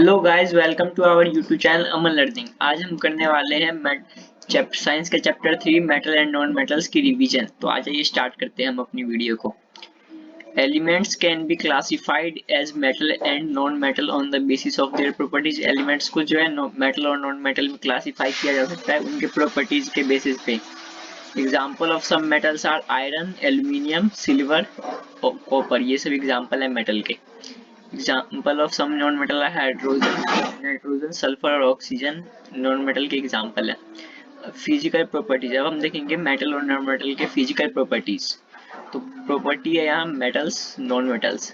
Hello guys, welcome to our YouTube channel Aman learning. आज हम करने वाले हैं साइंस के chapter 3 metal and non metals की रिवीजन। तो आ जाइए स्टार्ट करते हैं हम अपनी वीडियो को। Elements can be classified as metal and non metal on the basis of their properties. Elements को जो है मेटल और नॉन मेटल में क्लासिफाई किया जा सकता है उनके प्रॉपर्टीज के बेसिस पे। Example of some metals are iron, aluminium, silver और कॉपर। ये सब एग्जाम्पल है मेटल के। Example of some non metal है हाइड्रोजन, नाइट्रोजन, सल्फर और ऑक्सीजन नॉन मेटल के एग्जाम्पल है। फिजिकल प्रॉपर्टीज, अब हम देखेंगे मेटल और नॉन मेटल के फिजिकल प्रॉपर्टीज। तो प्रॉपर्टी है यहाँ metals, non metals.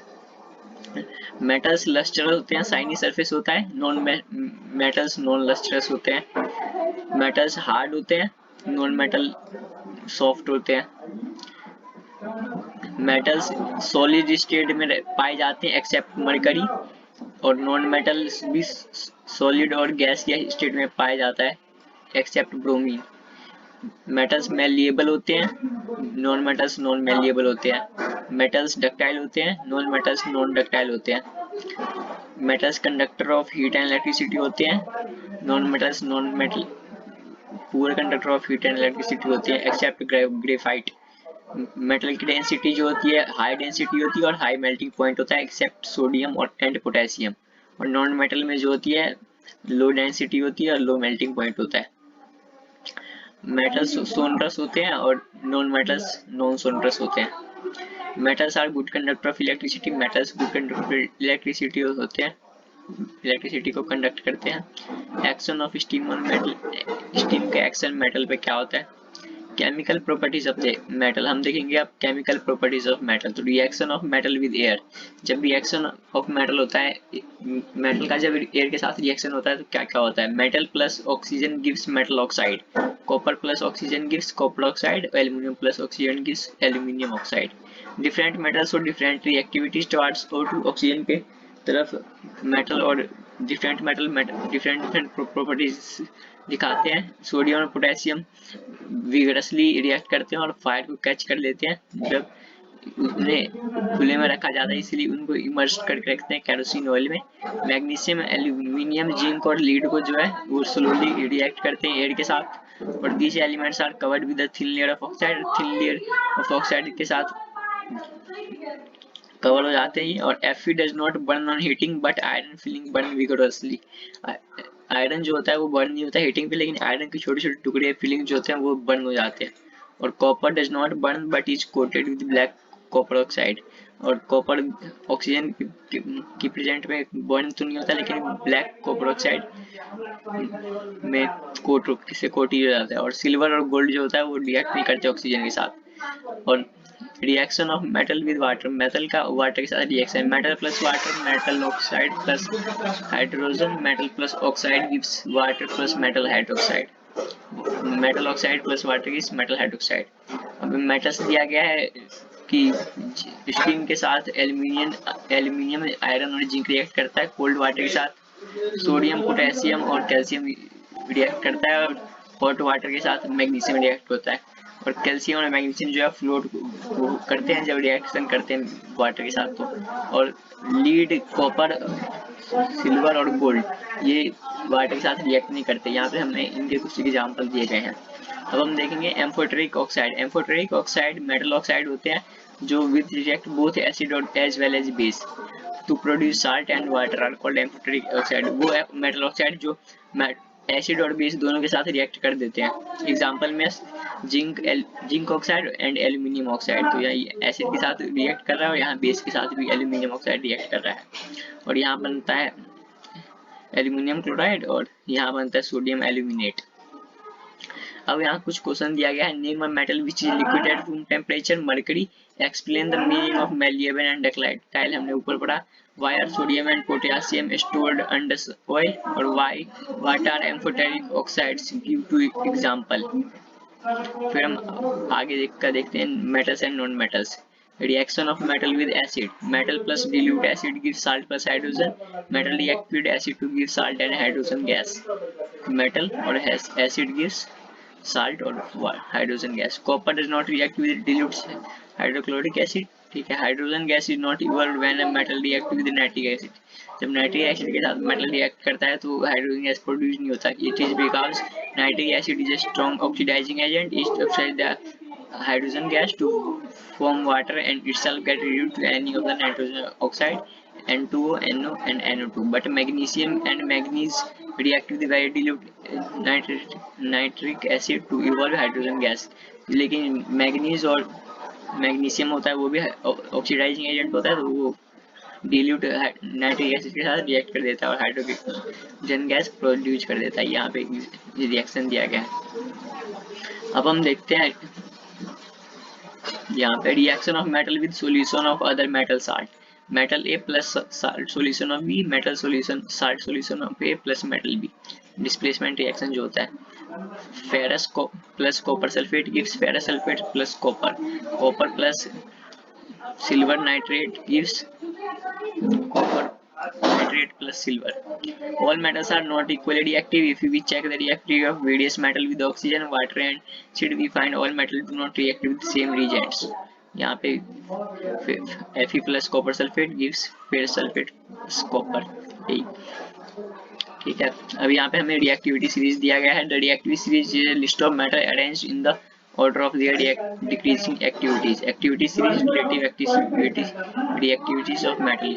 Metals lustrous होते हैं, शाइनी सरफेस होता है। नॉन मेटल्स नॉन लस्ट्रस होते हैं। मेटल्स हार्ड होते हैं, नॉन मेटल सॉफ्ट होते हैं। मेटल्स सॉलिड स्टेट में पाए जाते हैं एक्सेप्ट मरकरी, और नॉन मेटल्स भी सॉलिड और गैस के स्टेट में पाया जाता है एक्सेप्ट ब्रोमीन। मेटल्स मेलिएबल होते हैं, नॉन मेटल्स नॉन मेलिएबल होते हैं। मेटल्स डक्टाइल होते हैं, नॉन मेटल्स नॉन डक्टाइल होते हैं। Metals conductor of heat and electricity होते हैं, non metals non metal poor conductor of heat and electricity होते हैं एक्सेप्ट ग्रेफाइट। मेटल की डेंसिटी जो होती है हाई डेंसिटी होती है और हाई मेल्टिंग पॉइंट होता है एक्सेप्ट सोडियम और एंड पोटेशियम। और नॉन मेटल में जो होती है लो डेंसिटी होती है और लो मेल्टिंग पॉइंट होता है। मेटल्स सोनरस होते हैं और नॉन मेटल्स नॉन सोनरस होते हैं। Metals are good conductor of electricity, metals good conductor of electricity होते हैं, इलेक्ट्रिसिटी को कंडक्ट करते हैं। Action of steam on metal, steam का एक्शन मेटल पे क्या होता है। Chemical properties of the metal, हम देखेंगे अब केमिकल प्रॉपर्टीज ऑफ मेटल। तो reaction of metal with air, जब रिएक्शन ऑफ मेटल होता है, मेटल का जब एयर के साथ रिएक्शन होता है तो क्या क्या होता है। Metal plus oxygen gives metal oxide, copper plus oxygen gives copper oxide, aluminium plus oxygen gives aluminium oxide. Different metals और different reactivities towards O2 oxygen के तरफ मेटल और different metal different different properties दिखाते हैं। Sodium और potassium vigorously react करते हैं और फायर को कैच कर लेते हैं जब उन्हें खुले में रखा जाता है, इसलिए उनको इमर्स करके रखते हैं केरोसिन ऑयल में। मैग्नीशियम, एल्यूमिनियम, जिंक और लीड को जो है वो स्लोली रिएक्ट करते हैं एयर के साथ। और these elements are covered with a thin layer of oxide, thin layer of oxide के साथ कवर हो जाते हैं। और Fe does not burn on heating but iron feeling burn vigorously. Iron जो होता है वो बर्न नहीं होता हीटिंग पे, लेकिन आयरन के छोटे छोटे टुकड़े फीलिंग जो होते हैं वो बर्न हो जाते हैं। और copper does not burn but is coated with black copper oxide. और कॉपर ऑक्सीजन की प्रेजेंट में बर्न तो नहीं होता, लेकिन ब्लैक कॉपर ऑक्साइड में कोट से कोट ही हो जाता है। और सिल्वर और गोल्ड जो होता है वो रिएक्ट नहीं करते ऑक्सीजन के साथ। और reaction of metal with water, metal का वाटर के साथ reaction, metal plus water, metal oxide plus hydrogen, metal plus oxide gives water plus metal hydroxide, metal oxide plus water gives metal hydroxide. अब metals दिया गया है कि steam के साथ एल्यूमिनियम, आयरन और जिंक रिएक्ट करता है। कोल्ड वाटर के साथ सोडियम, पोटेशियम और कैल्शियम रिएक्ट करता है। और हॉट वाटर के साथ मैग्नीशियम रिएक्ट होता है। और कैल्शियम और मैग्नीशियम जो है फ्लोट करते हैं जब रिएक्शन करते हैं वाटर के साथ। तो और लीड, कॉपर, सिल्वर और गोल्ड ये वाटर के साथ रिएक्ट नहीं करते। यहाँ पे हमने इनके कुछ एग्जाम्पल दिए गए हैं। अब हम देखेंगे amphoteric oxide. Amphoteric oxide metal oxide होते हैं जो विद रिएक्ट बोथ एसिड और as well as base to produce salt and water are called amphoteric oxide. वो मेटल ऑक्साइड जो एसिड और बेस दोनों के साथ रिएक्ट कर देते हैं। एग्जाम्पल में zinc oxide and aluminium oxide. तो यहाँ एसिड के साथ रिएक्ट कर रहा है और यहाँ बेस के साथ भी एल्यूमिनियम ऑक्साइड रिएक्ट कर रहा है। और यहाँ बनता है एल्यूमिनियम क्लोराइड और यहाँ बनता है सोडियम एल्यूमिनेट। अब यहाँ कुछ क्वेश्चन दिया गया है। Name a metal which is liquid at room temperature, mercury. Explain the meaning of malleable and ductile, हमने ऊपर पढ़ा। Why are sodium and potassium stored under oil? और what are amphoteric oxides? Give two example. फिर हम आगे देखते हैं metals and non metals. Reaction of metal with acid. Metal plus dilute acid gives salt plus hydrogen. Metal react with acid to give salt and hydrogen gas. Metal और acid gives salt or hydrogen gas. Copper does not react with dilute hydrochloric acid. ठीक है। Hydrogen gas is not evolve when a metal react with nitric acid. जब nitric acid के साथ metal react करता है तो hydrogen gas produce नहीं होता। It is because nitric acid is a strong oxidizing agent. It oxide the hydrogen gas to form water and itself get reduced to any of the nitrogen oxide N2O, NO and NO2. But magnesium and manganese react with very dilute nitric acid to evolve hydrogen gas. लेकिन manganese और magnesium होता है वो भी oxidising agent होता है, तो वो डिल्यूट नाइट्रिक एसिड के साथ रिएक्ट कर देता है और हाइड्रोजन गैस प्रोड्यूस कर देता है। यहाँ पे रिएक्शन दिया गया है। अब हम देखते हैं यहाँ पे reaction of metal with solution of other metal salt. Metal A plus salt solution of B, metal solution salt solution of A plus metal B. Displacement reaction जो होता है, फेरस को plus copper sulphate gives ferrous sulphate plus copper, copper plus silver nitrate gives copper nitrate plus silver. All metals are not equally reactive. If we check the reactivity of various metal with oxygen, water and acid, we find all metals do not react with the same reagents. यहाँ पे Fe plus copper sulfate gives ferrous sulfate plus copper. ठीक है। अब यहाँ पे हमें reactivity series दिया गया है। The reactivity series is a list of metal arranged in the order of their decreasing activities. Activity series relative reactivities of metal: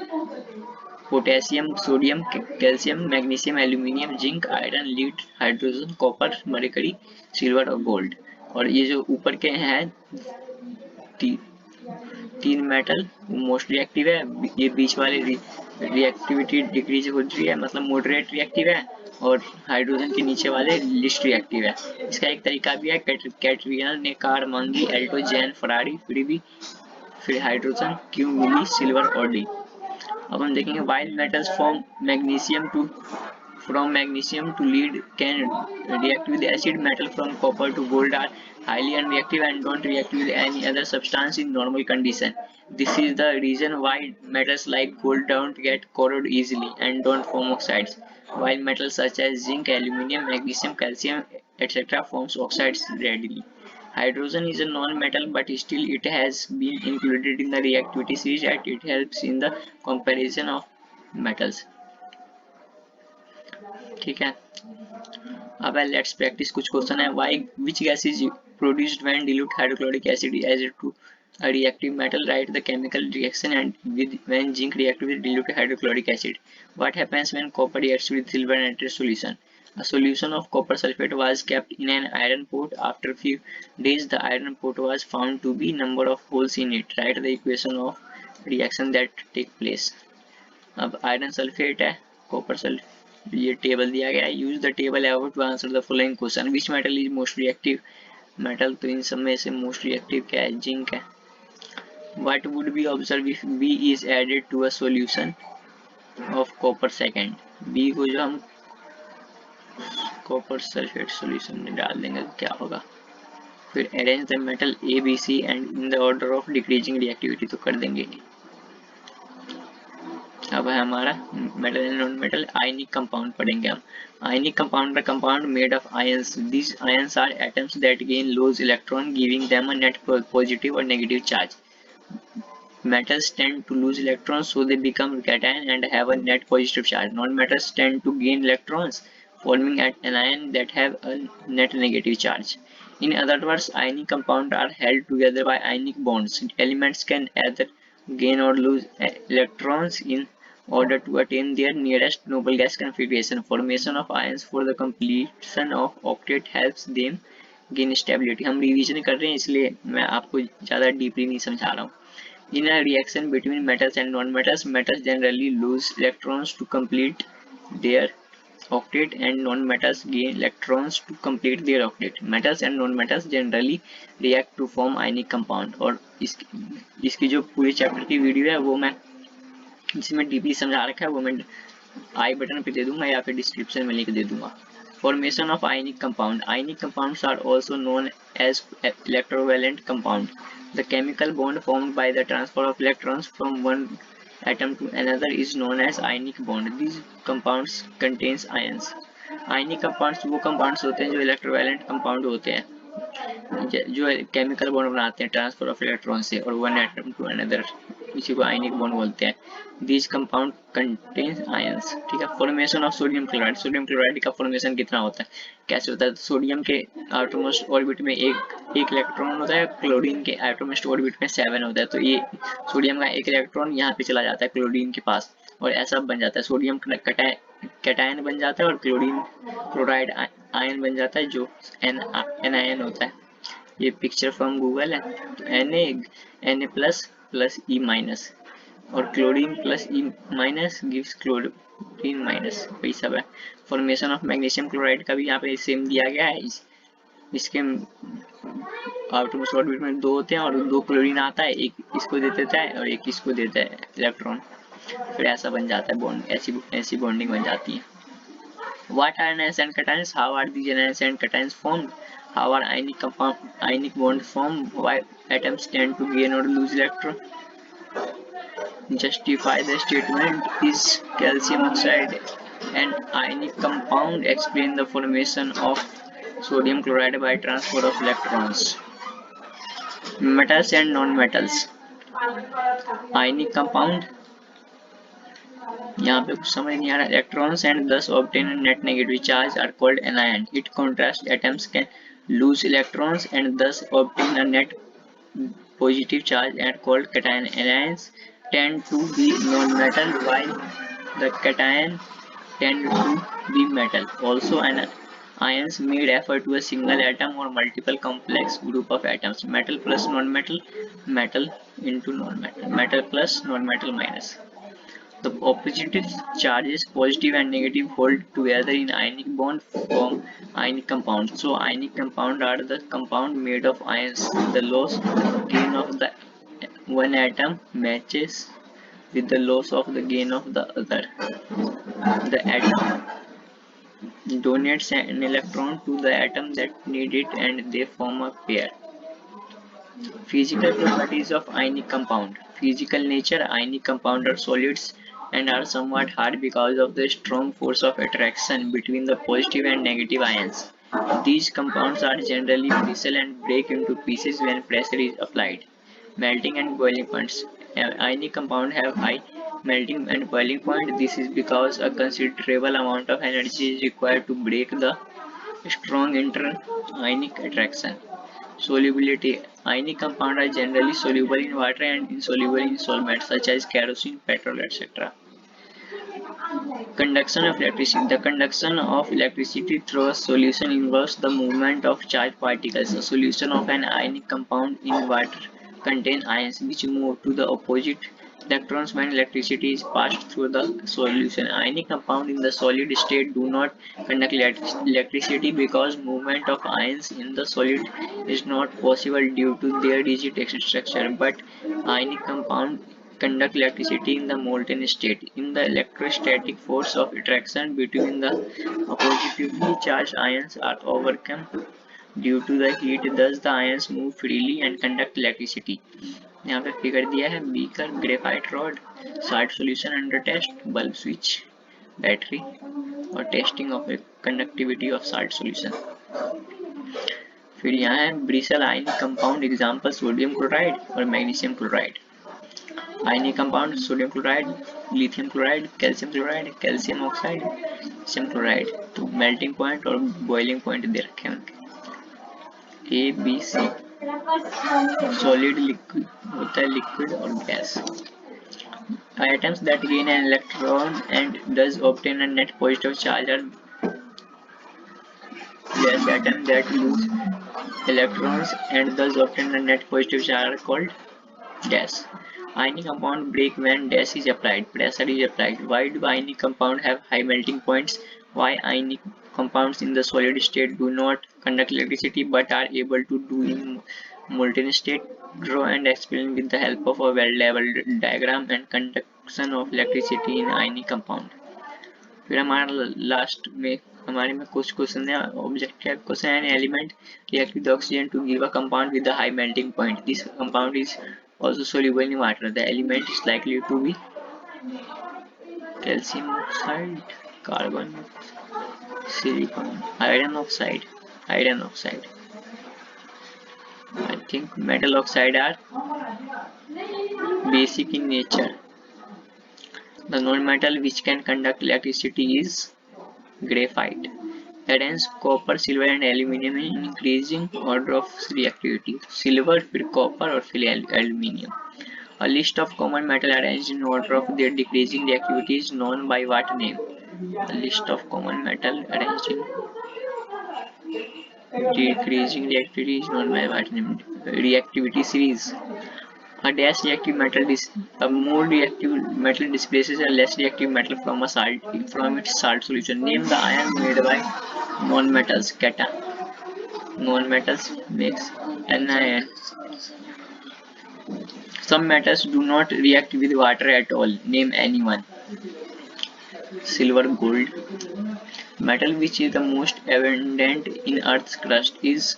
potassium, sodium, calcium, magnesium, aluminium, zinc, iron, lead, hydrogen, copper, mercury, silver और gold. और ये जो ऊपर के हैं तीन metal most reactive है, ये बीच वाले रिएक्टिविटी डिक्रीज हो रही है, मतलब मॉडरेट रिएक्टिव है, और हाइड्रोजन के नीचे वाले लिस्ट रिएक्टिव है। इसका एक तरीका भी है, कैटरियन ने कार मांगी, एल्टो, जैन, फरारी, फिर हाइड्रोजन, क्यू, मिली, सिल्वर और डी। अब हम देखेंगे while metals from magnesium to lead can react with acid, metal from copper to gold are highly unreactive and don't react with any other substance in normal condition. This is the reason why metals like gold don't get corrode easily and don't form oxides, while metals such as zinc, aluminium, magnesium, calcium, etc. forms oxides readily. Hydrogen is a non-metal, but still it has been included in the reactivity series and it helps in the comparison of metals. ठीक है। अब let's practice कुछ question है। Why which gas is produced when dilute hydrochloric acid is added to a reactive metal? Write the chemical reaction and with when zinc reacts with dilute hydrochloric acid. What happens when copper reacts with silver nitrate solution? A solution of copper sulfate was kept in an iron pot. After few days, the iron pot was found to be number of holes in it. Write the equation of reaction that take place. अब iron sulphate है, copper sulphate, ये table दिया गया है। Use the table about to answer the following question. Which metal is most reactive? Metal तो इन सब में से मोस्ट रिएक्टिव क्या है? जिंक है। What would be observe if B is added to a solution of copper? Second, B को जो हम कॉपर सल्फेट सॉल्यूशन में डाल देंगे तो क्या होगा? फिर arrange the metal A B C and in the order of decreasing reactivity तो कर देंगे। अब है हमारा metal and non metal ionic compound पढ़ेंगे हम। Ionic compound are compound made of ions. These ions are atoms that gain lose electron, giving them a net positive or negative charge. Metals tend to lose electrons, so they become cation and have a net positive charge. Non-metals tend to gain electrons, forming anions that have a net negative charge. In other words, ionic compounds are held together by ionic bonds. Elements can either gain or lose electrons in order to attain their nearest noble gas configuration. Formation of ions for the completion of octet helps them gain stability. हम revision कर रहे हैं इसलिए मैं आपको ज़्यादा deeply नहीं समझा रहा हूँ। In a reaction between metals and non-metals, metals generally lose electrons to complete their octet and non-metals gain electrons to complete their octet. Metals and non-metals generally react to form ionic compound. और इसकी जो पूरी chapter की video है वो मैं जिसमें deeply समझा रखा है वो मैं आई बटन पे दे दूंगा या फिर डिस्क्रिप्शन में लिंक दे दूंगा। Formation of ionic compound. Ionic compounds are also known as electrovalent compound. The chemical bond formed by the transfer of electrons from one atom to another is known as ionic bond. These compounds contains ions. Ionic compounds वो compounds होते हैं जो electrovalent compound होते हैं जो chemical bond बनाते हैं transfer of electron से और वन एटम टू अनदर, इसी को आयनिक बॉन्ड बोलते हैं। दीज कंपाउंड कंटेन्स आयंस, ठीक है। फॉर्मेशन ऑफ सोडियम क्लोराइड का फॉर्मेशन कितना होता है, कैसे होता है? तो सोडियम के आउटरमोस्ट ऑर्बिट में एक इलेक्ट्रॉन होता है, क्लोरीन के आउटरमोस्ट ऑर्बिट में 7 होता है। तो ये सोडियम का एक इलेक्ट्रॉन यहाँ पे चला जाता है क्लोरीन के पास और ऐसा बन जाता है, सोडियम कैटायन बन जाता है और क्लोरीन क्लोराइड आयन बन जाता है जो एनायन होता है। ये पिक्चर फ्रॉम गूगल है। तो Na plus plus E minus और chlorine plus E minus gives chlorine minus, वही सब है। फॉर्मेशन ऑफ मैग्नीशियम क्लोराइड का भी यहाँ पे सेम दिया गया है। इसके आउटरमोस्ट ऑर्बिट में 2 होते हैं और 2 क्लोरीन आता है, एक इसको दे देता है और एक इसको देता है इलेक्ट्रॉन, फिर ऐसा बन जाता है बॉन्ड, ऐसी बॉन्डिंग बन जाती है। What are anions and cations? How are these anions and cations formed? How are ionic bonds formed? Why atoms tend to gain or lose electron? Justify the statement. Is calcium oxide an ionic compound? Explain the formation of sodium chloride by transfer of electrons. Metals and non-metals. Ionic compound, यहाँ पे कुछ समझ नहीं आ रहा। Electrons and thus obtain a net negative charge are called anion. It contrast atoms can lose electrons and thus obtain a net positive charge and called cation. Anions tend to be non-metal while the cation tend to be metal. Also, ions may refer to a single atom or multiple complex group of atoms. Metal plus non-metal, metal into non-metal, metal plus non-metal minus. The opposite charges, positive and negative, hold together in ionic bond, form ionic compounds. So ionic compound are the compound made of ions. The loss gain of the one atom matches with the loss of the gain of the other. The atom donates an electron to the atom that need it and they form a pair. Physical properties of ionic compound. Physical nature. Ionic compound are solids and are somewhat hard because of the strong force of attraction between the positive and negative ions. These compounds are generally brittle and break into pieces when pressure is applied. Melting and boiling points. Ionic compounds have high melting and boiling point. This is because a considerable amount of energy is required to break the strong inter-ionic attraction. Solubility. Ionic compounds are generally soluble in water and insoluble in solvents such as kerosene, petrol, etc. Conduction of electricity. The conduction of electricity through a solution involves the movement of charged particles. A solution of an ionic compound in water contains ions which move to the opposite electrons when electricity is passed through the solution. Ionic compounds in the solid state do not conduct electricity because movement of ions in the solid is not possible due to their rigid structure, but ionic compounds conduct electricity in the molten state. In the electrostatic force of attraction between the positively charged ions are overcome due to the heat, thus the ions move freely and conduct electricity. यहाँ पे figure दिया है beaker, graphite rod, salt solution under test, bulb switch, battery और testing of conductivity of salt solution. फिर यहाँ है ब्रिसल ionic compound, example sodium chloride और magnesium chloride. Ionic compound sodium chloride, lithium chloride, calcium oxide, calcium chloride. तो melting point और boiling point दे रखे हैं उनके, A B C. Solid liquid होता है, लिक्विड और gas. Atoms that gain an electron and thus obtain a net positive charge are gas. Atoms that lose electrons and thus obtain a net positive charge are called gas. Ionic compound break when gas is applied, pressure is applied. Why do ionic compounds have high melting points? Why ionic compounds in the solid state do not conduct electricity but are able to do in molten state? Draw and explain with the help of a well-labeled diagram and conduction of electricity in ionic compound. फिर हमारा last में हमारे में कुछ question है। Objective question an element react with oxygen to give a compound with a high melting point. This compound is also soluble in water. The element is likely to be calcium oxide, carbon, silicon, iron oxide. I think metal oxide are basic in nature. The non-metal which can conduct electricity is graphite. Adds copper, silver and aluminium in increasing order of reactivity. Silver, फिर copper और फिर aluminium. A list of common metal arranged in order of their decreasing reactivity is known by what name? A list of common metal arranged in decreasing reactivity is known by what name? Reactivity series. A dash reactive metal a more reactive metal displaces a less reactive metal from its salt solution. Name the ion made by non-metals. Non-metals makes anion. Some metals do not react with water at all. Name any one. Silver, gold. Metal which is the most abundant in Earth's crust is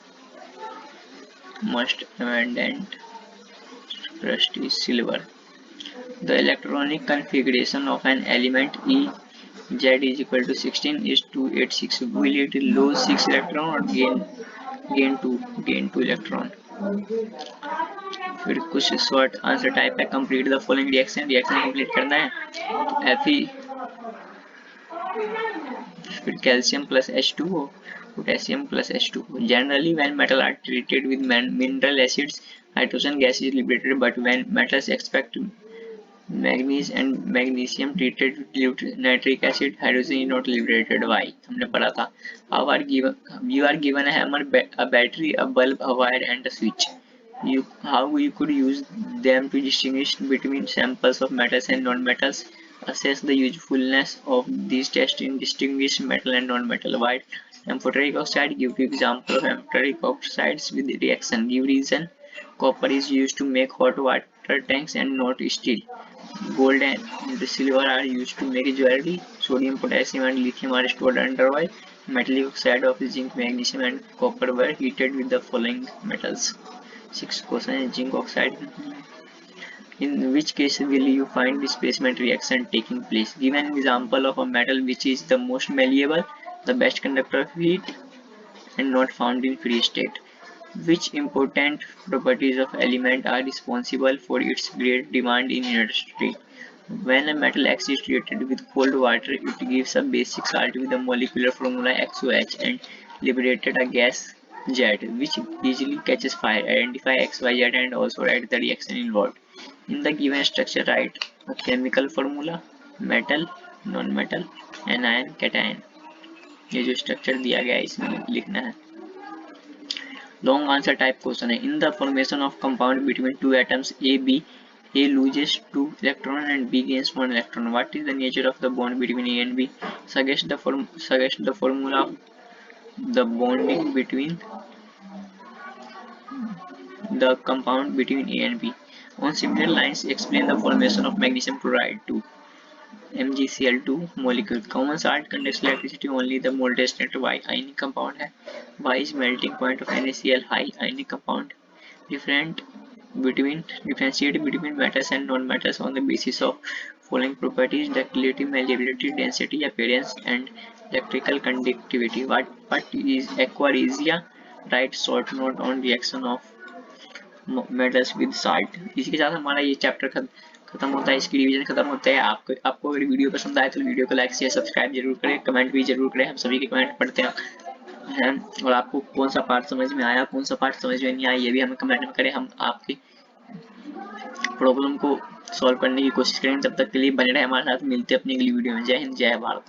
silver. The electronic configuration of an element E Z is equal to 16 is 286. Will it lose 6 electron or gain 2 electron? फिर कुछ short answer type है. Complete the following reaction complete करना है. Fe फिर calcium plus H2O, potassium plus H2O. Generally when metal are treated with mineral acids, hydrogen gas is liberated, but when metals expect manganese and magnesium treated with nitric acid, hydrogen is not liberated. Why हमने पढ़ा था. You are given a hammer, a battery, a bulb, a wire and a switch. How you could use them to distinguish between samples of metals and non-metals. Assess the usefulness of these tests in distinguish metal and non-metal. Why amphoteric oxide? Give example of amphoteric oxides with reaction. Give reason. Copper is used to make hot water tanks and not steel. Gold and silver are used to make jewelry. Sodium, potassium and lithium are stored under oil. Metallic oxide of zinc, magnesium and copper were heated with the following metals. 6th question is zinc oxide. In which case will you find displacement reaction taking place? Give an example of a metal which is the most malleable, the best conductor of heat and not found in free state. Which important properties of element are responsible for its great demand in industry? When a metal X is treated with cold water, it gives a basic salt with the molecular formula XOH and liberated a gas Z, which easily catches fire. Identify XYZ and also write the reaction involved. In the given structure, write a chemical formula, metal, non-metal, anion, cation. ये जो structure दिया गया है इसमें लिखना है. Long answer type question है. In the formation of compound between two atoms A B, A loses 2 electron and B gains 1 electron. What is the nature of the bond between A and B? Suggest the formula of the bonding between the compound between A and B. On similar lines, explain the formation of magnesium chloride 2 MgCl2 molecule. Common salt conducts electricity only. The voltage state Y ionic compound है. Y is melting point of NaCl high ionic compound. Differentiate between metals and non-metals on the basis of following properties: ductility, malleability, density, appearance and electrical conductivity. What is aquaresia? Write short note on reaction of metals with salt. इसी के साथ हमारा ये chapter खत्म होता है, इसकी revision खत्म होता है. आपको अगर वीडियो पसंद आए तो वीडियो को लाइक शेयर सब्सक्राइब जरूर करें, कमेंट भी जरूर करें. हम सभी के कमेंट पढ़ते हैं. और आपको कौन सा पार्ट समझ में आया, कौन सा पार्ट समझ में नहीं आया, ये भी हमें कमेंट में करें. हम आपकी प्रॉब्लम को सॉल्व करने की कोशिश करें. तब तक के लिए बने रहे हमारे साथ. मिलते हैं अपनी अगली वीडियो में. जय हिंद, जय भारत.